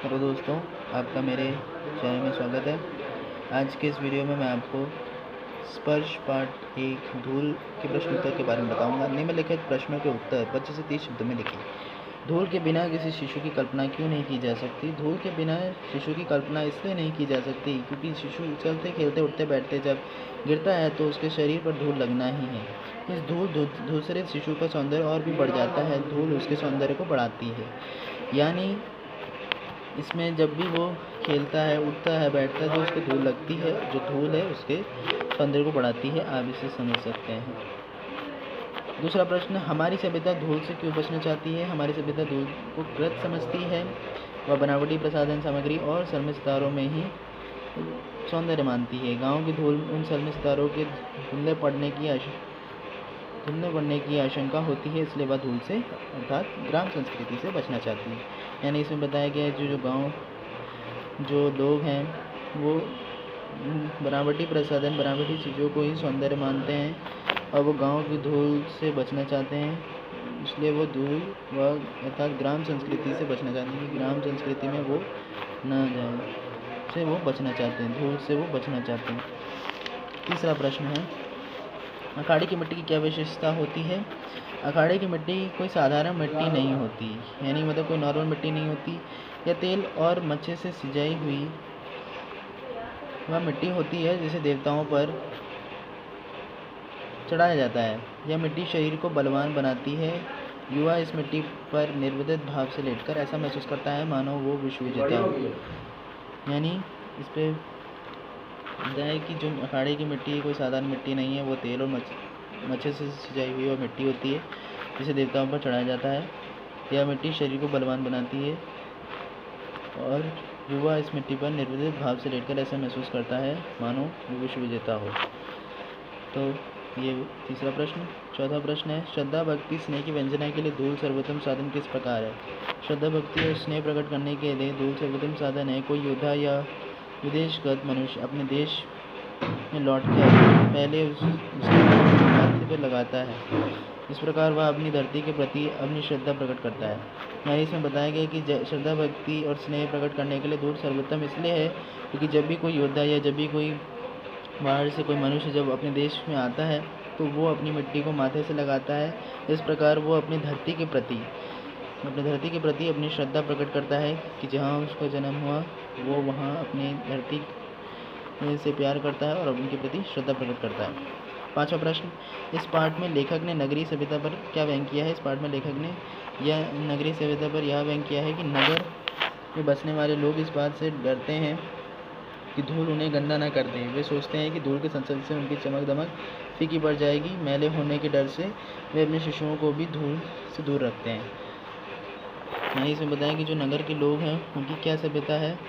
Hello दोस्तों, आपका मेरे चैनल में स्वागत है। आज के इस वीडियो में मैं आपको स्पर्श पार्ट 1 धूल के प्रश्न उत्तर के बारे में बताऊंगा। निम्नलिखित प्रश्नों के उत्तर 25 से 30 शब्दों में लिखिए। धूल के बिना किसी शिशु की कल्पना क्यों नहीं की जा सकती? धूल के बिना शिशु की कल्पना इसलिए नहीं की जा सकती क्योंकि शिशु चलते खेलते उठते बैठते जब गिरता है तो उसके शरीर पर धूल लगना ही है। इस धूल से शिशु का सौंदर्य और भी बढ़ जाता है। धूल उसके सौंदर्य को बढ़ाती है, यानी इसमें जब भी वो खेलता है, उठता है, बैठता है तो उसको धूल लगती है। जो धूल है उसके सौंदर्य को बढ़ाती है। आप इसे समझ सकते हैं। दूसरा प्रश्न, हमारी सभ्यता धूल से क्यों बचना चाहती है? हमारी सभ्यता धूल को गलत समझती है। वह बनावटी प्रसाधन सामग्री और सलमे सितारों में ही सौंदर्य मानती है। गाँव की धूल उन सलमे सितारों के धुंधले पड़ने की आशंका होती है, इसलिए वह धूल से अर्थात ग्राम संस्कृति से बचना चाहती है। यानी इसमें बताया गया है जो गांव जो लोग हैं वो बनावटी प्रसाधन, बनावटी चीज़ों को ही सौंदर्य मानते हैं और वो गांव की धूल से बचना चाहते हैं, इसलिए वो धूल व अर्थात ग्राम संस्कृति से बचना चाहते हैं कि ग्राम संस्कृति में वो न जाए, से वो बचना चाहते हैं, धूल से वो बचना चाहते हैं। तीसरा प्रश्न है, अखाड़े की मिट्टी की क्या विशेषता होती है? अखाड़े की मिट्टी कोई साधारण मिट्टी नहीं होती, यानी मतलब कोई नॉर्मल मिट्टी नहीं होती। यह तेल और मच्छे से सिंचाई हुई वह मिट्टी होती है जिसे देवताओं पर चढ़ाया जाता है। यह मिट्टी शरीर को बलवान बनाती है। युवा इस मिट्टी पर निर्विदित भाव से लेटकर ऐसा महसूस करता है मानो वो विश्व विजेता हो। यानी इस पे है कि जो अखाड़े की मिट्टी कोई साधारण मिट्टी नहीं है, वो तेल और मच्छे से सिंचाई हुई वह मिट्टी होती है जिसे देवताओं पर चढ़ाया जाता है। यह मिट्टी शरीर को बलवान बनाती है और युवा इस मिट्टी पर निर्विदित भाव से लेटकर ऐसा महसूस करता है मानो वो विश्व विजेता हो। तो ये तीसरा प्रश्न। चौथा प्रश्न है, श्रद्धा भक्ति स्नेह की व्यंजना के लिए धूल सर्वोत्तम साधन किस प्रकार है? श्रद्धा भक्ति और स्नेह प्रकट करने के लिए धूल सर्वोत्तम साधन है। कोई योद्धा या विदेशगत मनुष्य अपने देश में लौटकर पहले उसके माथे पर लगाता है। इस प्रकार वह अपनी धरती के प्रति अपनी श्रद्धा प्रकट करता है। यानी इसमें बताया गया कि श्रद्धा भक्ति और स्नेह प्रकट करने के लिए धूल सर्वोत्तम इसलिए है क्योंकि जब भी कोई योद्धा या जब भी कोई बाहर से कोई मनुष्य जब अपने देश में आता है तो वो अपनी मिट्टी को माथे से लगाता है। इस प्रकार वो अपनी धरती के प्रति अपनी श्रद्धा प्रकट करता है कि जहाँ उसका जन्म हुआ वो वहाँ अपनी धरती से प्यार करता है और उनके प्रति श्रद्धा प्रकट करता है। पांचवा प्रश्न, इस पाठ में लेखक ने नगरीय सभ्यता पर क्या व्यंग किया है? इस पाठ में लेखक ने यह नगरीय सभ्यता पर यह व्यंग किया है कि नगर में बसने वाले लोग इस बात से डरते हैं कि धूल उन्हें गंदा ना कर दे। वे सोचते हैं कि धूल के संसर्ग से उनकी चमक दमक फीकी पड़ जाएगी। मैले होने के डर से वे अपने शिशुओं को भी धूल से दूर रखते हैं। यानी इसमें बताया कि जो नगर के लोग हैं उनकी क्या सभ्यता है,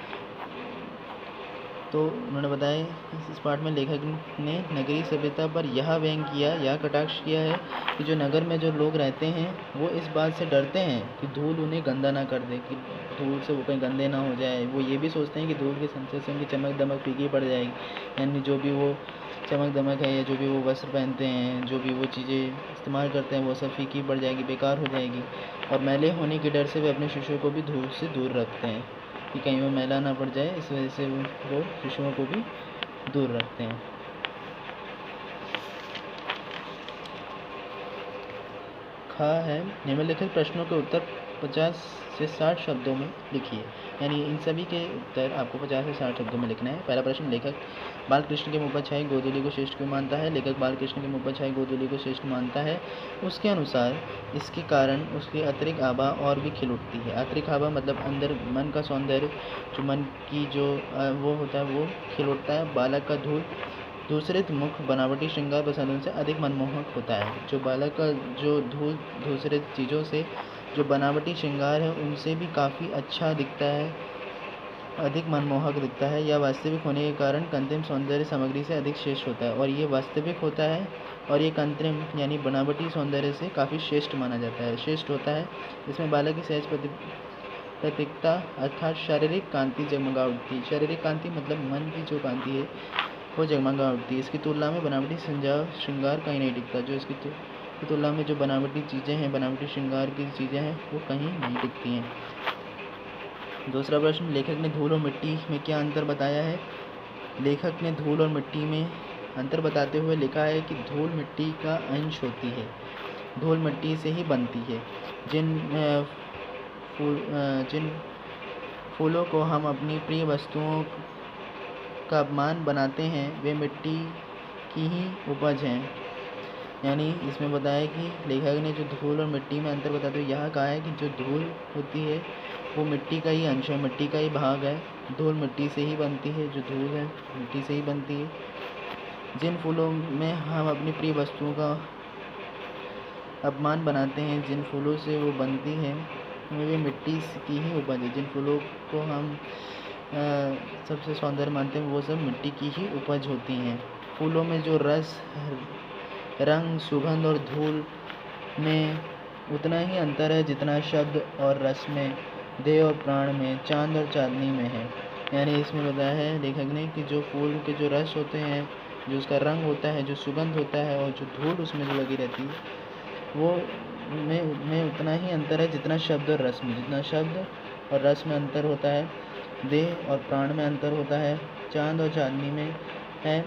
तो उन्होंने बताया इस पाठ में लेखक ने नगरीय सभ्यता पर यह व्यंग किया या कटाक्ष किया है कि जो नगर में जो लोग रहते हैं वो इस बात से डरते हैं कि धूल उन्हें गंदा ना कर दे, कि धूल से वो कहीं गंदे ना हो जाए। वो ये भी सोचते हैं कि धूल के संसर्ग से उनकी चमक दमक फीकी पड़ जाएगी, यानी जो भी वो चमक दमक है या जो भी वो वस्त्र पहनते हैं, जो भी वो चीज़ें इस्तेमाल करते हैं वो सब फीकी पड़ जाएगी, बेकार हो जाएगी। और मैले होने के डर से वे अपने शिशुओं को भी धूल से दूर रखते हैं कि कहीं वो मैला ना पड़ जाए, इस वजह से वो शिशुओं को भी दूर रखते हैं। खा है, निम्नलिखित प्रश्नों के उत्तर 50 से 60 शब्दों में लिखिए। यानी इन सभी के उत्तर आपको 50 से 60 शब्दों में लिखना है। पहला प्रश्न, लेखक बालकृष्ण के मुँह पर छाई गोधूली को श्रेष्ठ क्यों मानता है? लेखक बालकृष्ण के मुँह पर छाई गोधूली को श्रेष्ठ मानता है उसके अनुसार इसके कारण उसकी आंतरिक आभा और भी खिल उठती है। आंतरिक आभा मतलब अंदर मन का सौंदर्य, जो मन की जो वो होता है वो खिल उठता है। बालक का धूल दूसरे मुख बनावटी श्रृंगार प्रसाधन से अधिक मनमोहक होता है। जो बालक का जो धूल दूसरे चीज़ों से जो बनावटी श्रृंगार है उनसे भी काफ़ी अच्छा दिखता है, अधिक मनमोहक दिखता है। या वास्तविक होने के कारण कृत्रिम सौंदर्य सामग्री से अधिक श्रेष्ठ होता है। और ये वास्तविक होता है और ये कृत्रिम यानी बनावटी सौंदर्य से काफ़ी श्रेष्ठ माना जाता है, श्रेष्ठ होता है। इसमें बालक की सहज प्रतीकता अर्थात शारीरिक कांति जगमगा उठती। शारीरिक कांति मतलब मन की जो कांति है वो जगमगा उठती है। इसकी तुलना में बनावटी श्रृंगार कहीं नहीं टिकता। जो इसकी तुलना में जो बनावटी चीज़ें हैं, बनावटी श्रृंगार की चीज़ें हैं वो कहीं नहीं टिकती हैं। दूसरा प्रश्न, लेखक ने धूल और मिट्टी में क्या अंतर बताया है? लेखक ने धूल और मिट्टी में अंतर बताते हुए लिखा है कि धूल मिट्टी का अंश होती है, धूल मिट्टी से ही बनती है। जिन फूलों को हम अपनी प्रिय वस्तुओं का अपमान बनाते हैं वे मिट्टी की ही उपज हैं। यानी इसमें बताया कि लेखक ने जो धूल और मिट्टी में अंतर बताते हुए यह कहा है कि जो धूल होती है वो मिट्टी का ही अंश है, मिट्टी का ही भाग है। धूल मिट्टी से ही बनती है, जो धूल है मिट्टी से ही बनती है। जिन फूलों में हम अपनी प्रिय वस्तुओं का अपमान बनाते हैं, जिन फूलों से वो बनती है वे मिट्टी की ही उपज है। जिन फूलों को हम सबसे सौंदर्य मानते हैं वो सब मिट्टी की ही उपज होती हैं। फूलों में जो रस, रंग, सुगंध और धूल में उतना ही अंतर है जितना शब्द और रस में, देह और प्राण में, चांद और चांदनी में है। यानी इसमें बताया है लेखक ने कि जो फूल के जो रस होते हैं, जो उसका रंग होता है, जो सुगंध होता है और जो धूल उसमें जो लगी रहती है वो में उतना ही अंतर है जितना शब्द और रस में। जितना शब्द और रस में अंतर होता है, देह और प्राण में अंतर होता है, चांद और चांदनी में है।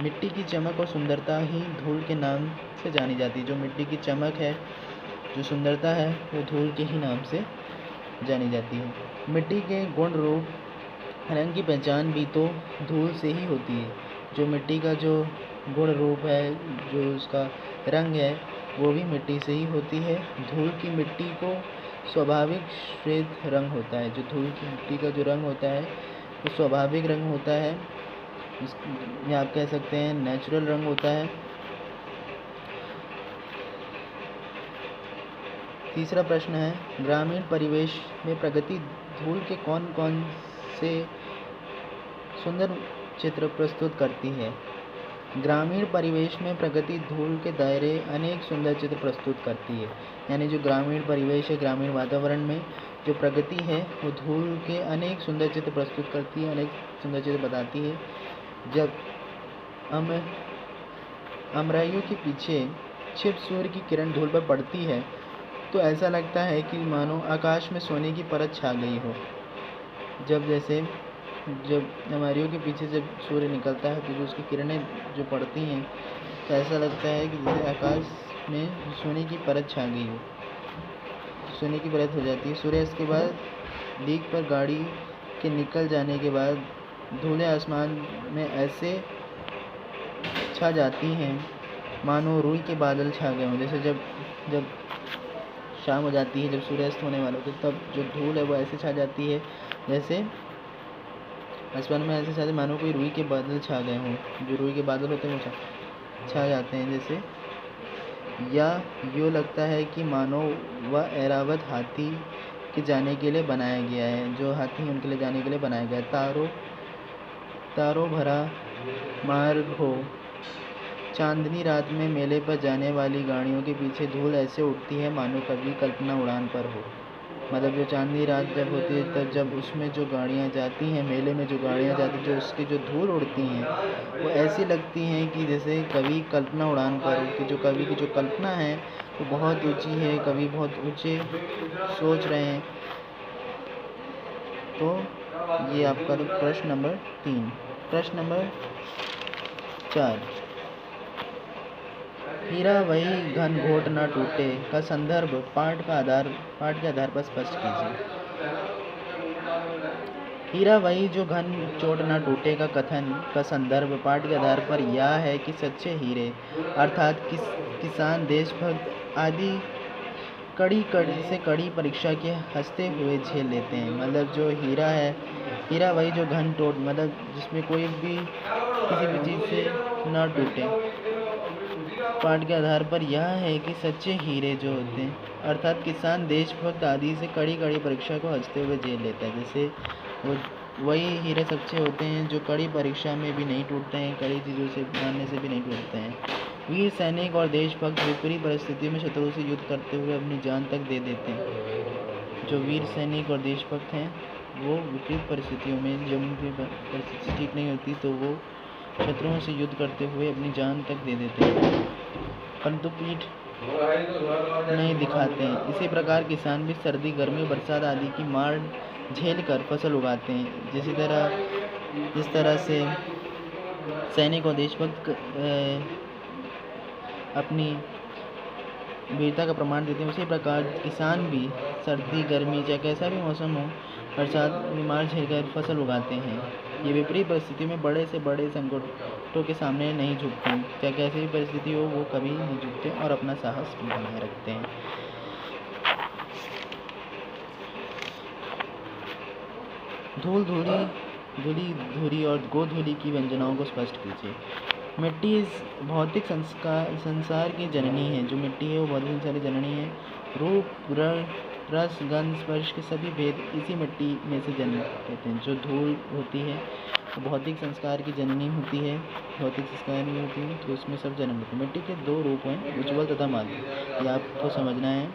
मिट्टी की चमक और सुंदरता ही धूल के नाम से जानी जाती है। जो मिट्टी की चमक है, जो सुंदरता है वो धूल के ही नाम से जानी जाती है। मिट्टी के गुण, रूप, रंग की पहचान भी तो धूल से ही होती है। जो मिट्टी का जो गुण रूप है, जो उसका रंग है वो भी मिट्टी से ही होती है। धूल की मिट्टी को स्वाभाविक श्वेत रंग होता है। जो धूल की मिट्टी का जो रंग होता है वो स्वाभाविक रंग होता है, या आप कह सकते हैं नेचुरल रंग होता है। तीसरा प्रश्न है, ग्रामीण परिवेश में प्रगति धूल के कौन कौन से सुंदर चित्र प्रस्तुत करती है? ग्रामीण परिवेश में प्रगति धूल के दायरे अनेक सुंदर चित्र प्रस्तुत करती है। यानी जो ग्रामीण परिवेश है, ग्रामीण वातावरण में जो प्रगति है वो धूल के अनेक सुंदर चित्र प्रस्तुत करती है, अनेक सुंदर चित्र बताती है। जब अमराइयों के पीछे छिप सूर्य की किरण धूल पर पड़ती है तो ऐसा लगता है कि मानो आकाश में सोने की परत छा गई हो। जब अमराइयों के पीछे जब सूर्य निकलता है तो जो उसकी किरणें जो पड़ती हैं तो ऐसा लगता है कि जैसे आकाश में सोने की परत छा गई हो, सोने की परत हो जाती है। सूर्यास्त के बाद लीक पर गाड़ी के निकल जाने के बाद धूलें आसमान में ऐसे छा जाती हैं मानो रुई के बादल छा गए हों। जैसे जब शाम हो जाती है, जब सूर्यास्त होने वाला होता है, तब जो धूल है वो ऐसे छा जाती है जैसे आसमान में ऐसे छाते मानो कोई रुई के बादल छा गए हों। जो रुई के बादल होते हैं वो छा जाते हैं जैसे, या यूँ लगता है कि मानो वह ऐरावत हाथी के जाने के लिए बनाया गया है, जो हाथी उनके लिए जाने के लिए बनाया गया है। तारों भरा मार्ग हो, चांदनी रात में मेले पर जाने वाली गाड़ियों के पीछे धूल ऐसे उड़ती है मानो कभी कल्पना उड़ान पर हो। मतलब जो चांदनी रात जब होती है तब जब उसमें जो गाड़ियाँ जाती हैं, मेले में जो गाड़ियाँ जाती हैं, जो उसकी जो धूल उड़ती हैं वो ऐसी लगती हैं कि जैसे कभी कल्पना उड़ान पर हो, कि जो कवि की जो कल्पना है वो बहुत ऊंची है, कवि बहुत ऊंचे सोच रहे हैं। तो ये आपका प्रश्न नंबर 3। प्रश्न नंबर 4, हीरा वही घन घोट न टूटे का संदर्भ पाठ के आधार पर स्पष्ट कीजिए। हीरा वही जो घन चोट न टूटे का कथन का संदर्भ पाठ के आधार पर यह है कि सच्चे हीरे अर्थात किसान, देशभक्त आदि कड़ी परीक्षा के हंसते हुए झेल लेते हैं। मतलब जो हीरा है, हीरा वही जो घन टोट, मतलब जिसमें कोई भी किसी भी चीज़ से न टूटे। पाठ के आधार पर यह है कि सच्चे हीरे जो होते हैं अर्थात किसान, देशभक्त आदि से कड़ी परीक्षा को हंसते हुए झेल लेता है। जैसे वो वही हीरे सच्चे होते हैं जो कड़ी परीक्षा में भी नहीं टूटते हैं, कड़ी चीज़ों से मारने से भी नहीं टूटते हैं। वीर सैनिक और देशभक्त विपरीत परिस्थितियों में शत्रु से युद्ध करते हुए अपनी जान तक दे देते हैं। जो वीर सैनिक और देशभक्त हैं वो विपरीत परिस्थितियों में, जब उनकी परिस्थिति ठीक नहीं होती तो वो शत्रुओं से युद्ध करते हुए अपनी जान तक दे देते हैं, परंतु पीठ नहीं दिखाते हैं। इसी प्रकार किसान भी सर्दी, गर्मी, बरसात आदि की मार झेल कर फसल उगाते हैं। जिस तरह से सैनिक और देशभक्त अपनी वीरता का प्रमाण देते हैं, उसी प्रकार किसान भी सर्दी गर्मी चाहे कैसा भी मौसम हो, बरसात बीमार झेलकर फसल उगाते हैं। ये विपरीत परिस्थिति में बड़े से बड़े संकटों के सामने नहीं झुकते, चाहे कैसी भी परिस्थिति हो वो कभी नहीं झुकते और अपना साहस भी बनाए रखते हैं। धूल धूरी और गोधूली की व्यंजनाओं को स्पष्ट कीजिए। मिट्टी इस भौतिक संसार की जननी है। जो मिट्टी है वो भौतिक संसार की जननी है। रूप रस गंध स्पर्श के सभी भेद इसी मिट्टी में से जन्म लेते हैं। जो धूल होती है वो भौतिक संस्कार की जननी होती है, भौतिक संस्कार नहीं होती है तो उसमें सब जन्म लेते हैं। मिट्टी के दो रूप हैं, उज्ज्वल तथा माध्य। ये आपको समझना है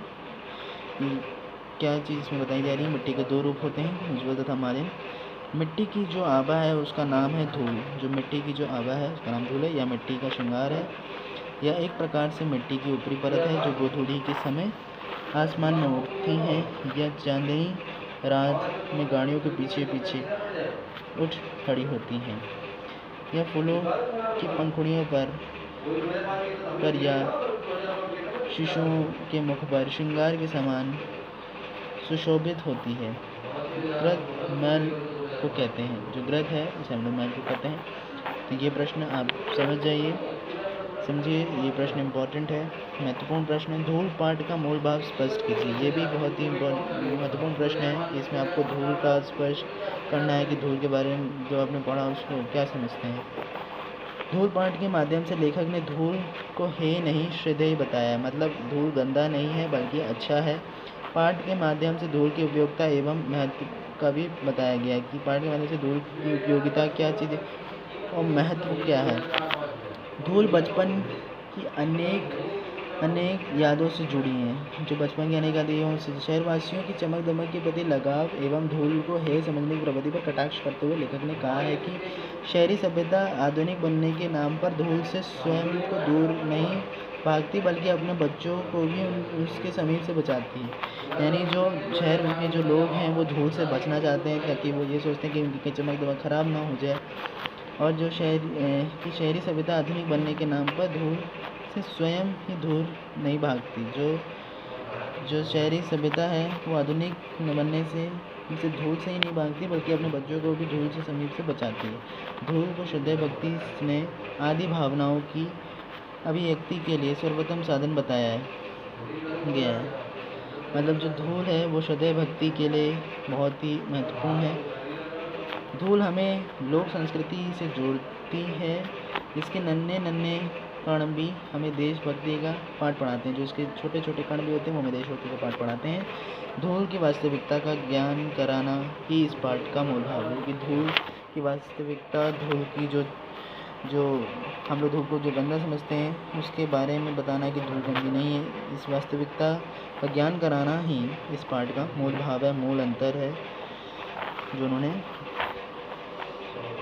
कि क्या चीज़ इसमें बताई जा रही है। मिट्टी के दो रूप होते हैं, उज्ज्वल तथा माध्य। मिट्टी की जो आभा है उसका नाम है धूल। जो मिट्टी की जो आभा है उसका नाम धूल है या मिट्टी का श्रृंगार है। यह एक प्रकार से मिट्टी की ऊपरी परत है जो गोधूली के समय आसमान में उठती है या चांदनी रात में गाड़ियों के पीछे पीछे उठ खड़ी होती हैं। यह फूलों की पंखुड़ियों पर या शिशुओं के मुख पर श्रृंगार के समान सुशोभित होती है। ग्रथ मैल को कहते हैं। जो ग्रथ है उसे हम लोग मैल को कहते हैं। तो ये प्रश्न आप समझिए, ये प्रश्न इम्पोर्टेंट है, महत्वपूर्ण प्रश्न है। धूल पाठ का मूल भाव स्पष्ट कीजिए। ये भी बहुत ही महत्वपूर्ण प्रश्न है। इसमें आपको धूल का स्पष्ट करना है कि धूल के बारे में जो आपने पढ़ा उसको क्या समझते हैं। धूल पाठ के माध्यम से लेखक ने धूल को हे नहीं श्रेय बताया, मतलब धूल गंदा नहीं है बल्कि अच्छा है। पाठ के माध्यम से धूल की उपयोगिता एवं महत्व का भी बताया गया कि पाठ के माध्यम से धूल की उपयोगिता क्या चीज़ है और महत्व क्या है। धूल बचपन की अनेक यादों से जुड़ी हैं। जो बचपन की अनेक यादों से शहरवासियों की चमक दमक के प्रति लगाव एवं धूल को हे समझने की प्रवृत्ति पर कटाक्ष करते हुए लेखक ने कहा है कि शहरी सभ्यता आधुनिक बनने के नाम पर धूल से स्वयं को दूर नहीं भागती बल्कि अपने बच्चों को भी उसके समीप से बचाती है। यानी जो शहर के जो लोग हैं वो धूल से बचना चाहते हैं ताकि वो ये सोचते हैं कि उनकी चमक दमक खराब ना हो जाए। और जो शहरी सभ्यता आधुनिक बनने के नाम पर धूल से स्वयं ही दूर नहीं भागती। जो शहरी सभ्यता है वो आधुनिक बनने से धूल से ही नहीं भागती बल्कि अपने बच्चों को भी धूल से समीप से बचाती है। धूल को श्रद्धेय भक्ति ने आदि भावनाओं की अभिव्यक्ति के लिए सर्वोत्तम साधन बताया गया है। मतलब जो धूल है वो श्रद्धेय भक्ति के लिए बहुत ही महत्वपूर्ण है। धूल हमें लोक संस्कृति से जोड़ती है। इसके नन्हे कण भी हमें देशभक्ति का पाठ पढ़ाते हैं। जो इसके छोटे छोटे कण भी होते हैं वो हमें देशभक्ति का पाठ पढ़ाते हैं। धूल की वास्तविकता का ज्ञान कराना ही इस पाठ का मूल भाव है कि धूल की वास्तविकता, धूल की जो हम लोग धूल को जो गंदा समझते हैं उसके बारे में बताना कि धूल गंदी नहीं है। इस वास्तविकता का ज्ञान कराना ही इस पाठ का मूल भाव है, मूल अंतर है जो उन्होंने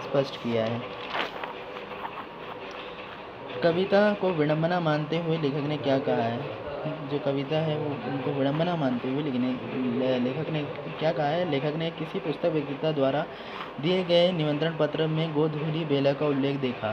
स्पष्ट किया है। कविता को विडंबना मानते हुए लेखक ने क्या कहा है। जो कविता है वो उनको विडंबना मानते हुए लेखक ने क्या कहा है। लेखक ने किसी पुस्तक विक्रेता द्वारा दिए गए निमंत्रण पत्र में गोधूली बेला का उल्लेख देखा।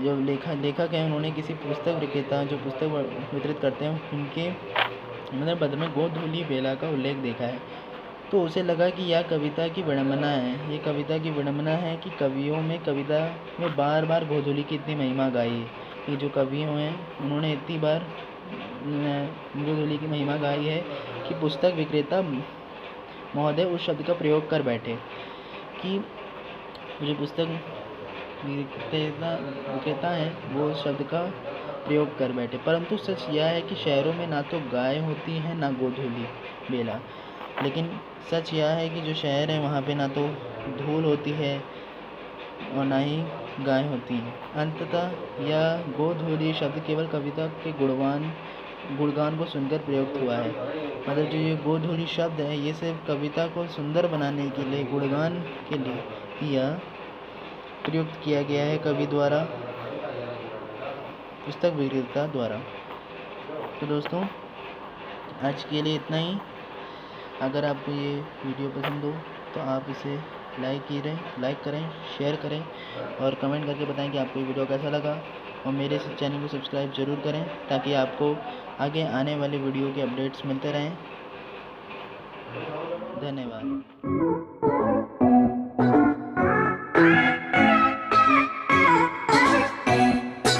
जो लेखक है उन्होंने किसी पुस्तक विक्रेता जो पुस्तक वितरित करते हैं उनके निमंत्रण पत्र में गोधूली बेला का उल्लेख देखा है तो उसे लगा कि यह कविता की विडंबना है। ये कविता की विडंबना है कि कवियों में कविता में बार बार गोधूली की इतनी महिमा गाई है कि जो कवियों हैं उन्होंने इतनी बार गोधूली की महिमा गाई है कि पुस्तक विक्रेता महोदय उस शब्द का प्रयोग कर बैठे कि जो पुस्तक विक्रेता है वो उस शब्द का प्रयोग कर बैठे। परंतु सच यह है कि शहरों में ना तो गाय होती है ना गोधूली बेला, लेकिन सच यह है कि जो शहर है वहाँ पे ना तो धूल होती है और ना ही गाय होती है। अंततः यह गोधूली शब्द केवल कविता के गुणगान को सुनकर प्रयुक्त हुआ है। मतलब जो ये गोधूली शब्द है ये सिर्फ कविता को सुंदर बनाने के लिए, गुणगान के लिए यह प्रयुक्त किया गया है कवि द्वारा, पुस्तक विक्रेता द्वारा। तो दोस्तों आज के लिए इतना ही। अगर आपको ये वीडियो पसंद हो तो आप इसे लाइक करें, शेयर करें और कमेंट करके बताएं कि आपको ये वीडियो कैसा लगा। और मेरे इस चैनल को सब्सक्राइब ज़रूर करें ताकि आपको आगे आने वाले वीडियो के अपडेट्स मिलते रहें। धन्यवाद।